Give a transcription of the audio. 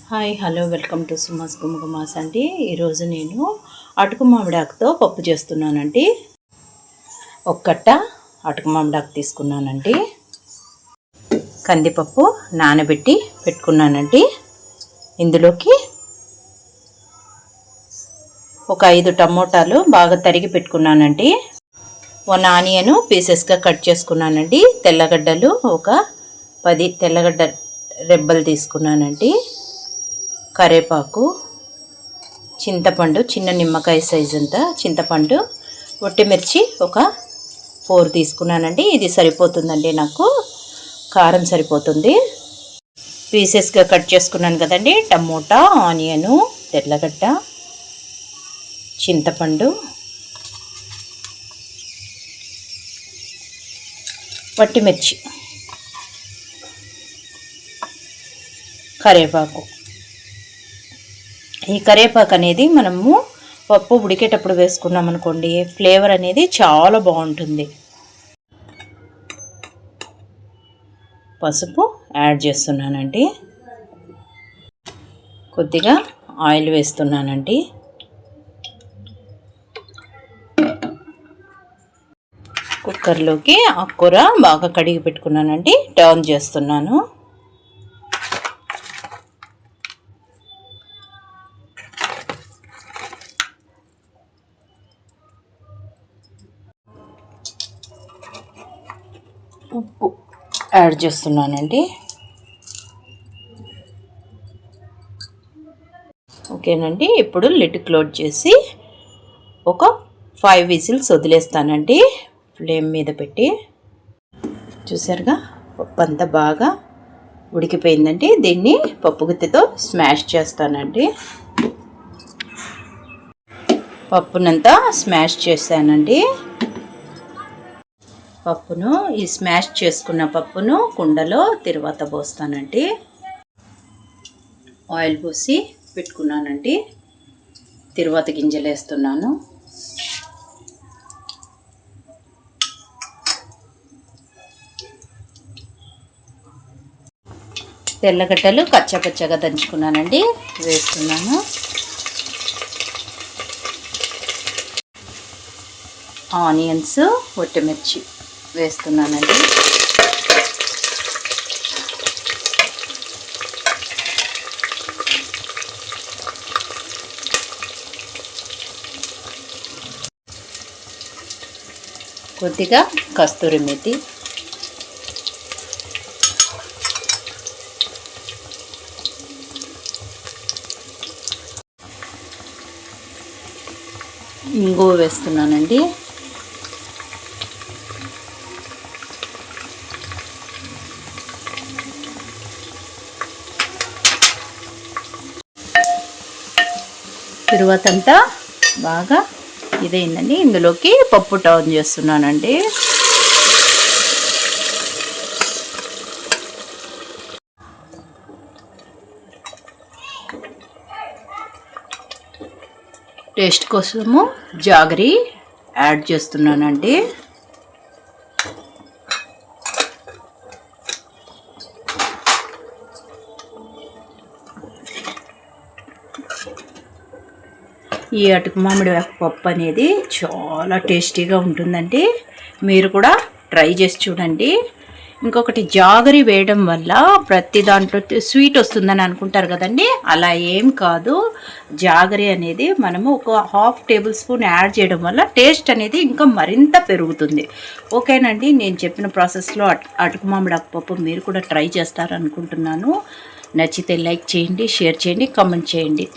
Hi hello welcome to సుమాస్ గుమగుమాస్ అండి. ఈరోజు నేను అటుకు మామిడాకుతో పప్పు చేస్తున్నానండి. ఒక కట్ట అటుకు మామిడాకు తీసుకున్నానండి. కందిపప్పు నానబెట్టి పెట్టుకున్నానండి. ఇందులోకి ఒక 5 టమోటాలు బాగా తరిగి పెట్టుకున్నానండి. 1 ఆనియన్ పీసెస్గా కట్ చేసుకున్నానండి. తెల్లగడ్డలు ఒక 10 తెల్లగడ్డ రెబ్బలు తీసుకున్నానండి. కరేపాకు, చింతపండు, చిన్న నిమ్మకాయ సైజు అంతా చింతపండు, ఒట్టిమిర్చి ఒక 4 తీసుకున్నానండి. ఇది సరిపోతుందండి, నాకు కారం సరిపోతుంది. పీసెస్గా కట్ చేసుకున్నాను కదండి. టమోటా, ఆనియను, తెల్లగడ్డ, చింతపండు, ఒట్టిమిర్చి, కరేపాకు. ఈ కరేపాకు అనేది మనము పప్పు ఉడికేటప్పుడు వేసుకున్నాం అనుకోండి, ఫ్లేవర్ అనేది చాలా బాగుంటుంది. పసుపు యాడ్ చేస్తున్నానండి. కొద్దిగా ఆయిల్ వేస్తున్నానండి. కుక్కర్లోకి ఆకుకూర బాగా కడిగి పెట్టుకున్నానండి. టర్న్ చేస్తున్నాను. ఉప్పు యాడ్ చేస్తున్నానండి. ఓకేనండి. ఇప్పుడు లిడ్ క్లోజ్ చేసి ఒక 5 విజిల్స్ వదిలేస్తానండి ఫ్లేమ్ మీద పెట్టి. చూసారుగా పప్పు అంతా బాగా ఉడికిపోయిందండి. దీన్ని పప్పు గుత్తితో స్మాష్ చేస్తానండి. పప్పునంతా స్మాష్ చేశానండి. పప్పును ఈ స్మాష్ చేసుకున్న పప్పును కుండలో తిరువాత పోస్తానండి. ఆయిల్ పోసి పెట్టుకున్నానండి. తిరువాత గింజలు వేస్తున్నాను. తెల్లగడ్డలు కచ్చపచ్చగా దంచుకున్నానండి, వేస్తున్నాను. ఆనియన్స్, ఒట్టిమిర్చి వేస్తున్నానండి. కొద్దిగా కస్తూరి మేతి, ఇంగువ వేస్తున్నానండి. తరువాత అంతా బాగా ఇదైందండి. ఇందులోకి పప్పు టర్న్ చేస్తున్నానండి. టేస్ట్ కోసము జాగరి యాడ్ చేస్తున్నానండి. ఈ అటుకు మామిడి పప్పు అనేది చాలా టేస్టీగా ఉంటుందండి. మీరు కూడా ట్రై చేసి చూడండి. ఇంకొకటి, జాగరి వేయడం వల్ల ప్రతి దాంట్లో స్వీట్ వస్తుందని అనుకుంటారు కదండి, అలా ఏం కాదు. జాగరి అనేది మనము ఒక 1/2 టేబుల్ స్పూన్ యాడ్ చేయడం వల్ల టేస్ట్ అనేది ఇంకా మరింత పెరుగుతుంది. ఓకేనండి. నేను చెప్పిన ప్రాసెస్లో అటుకు మామిడి పప్పు మీరు కూడా ట్రై చేస్తారనుకుంటున్నాను. నచ్చితే లైక్ చేయండి, షేర్ చేయండి, కామెంట్ చేయండి.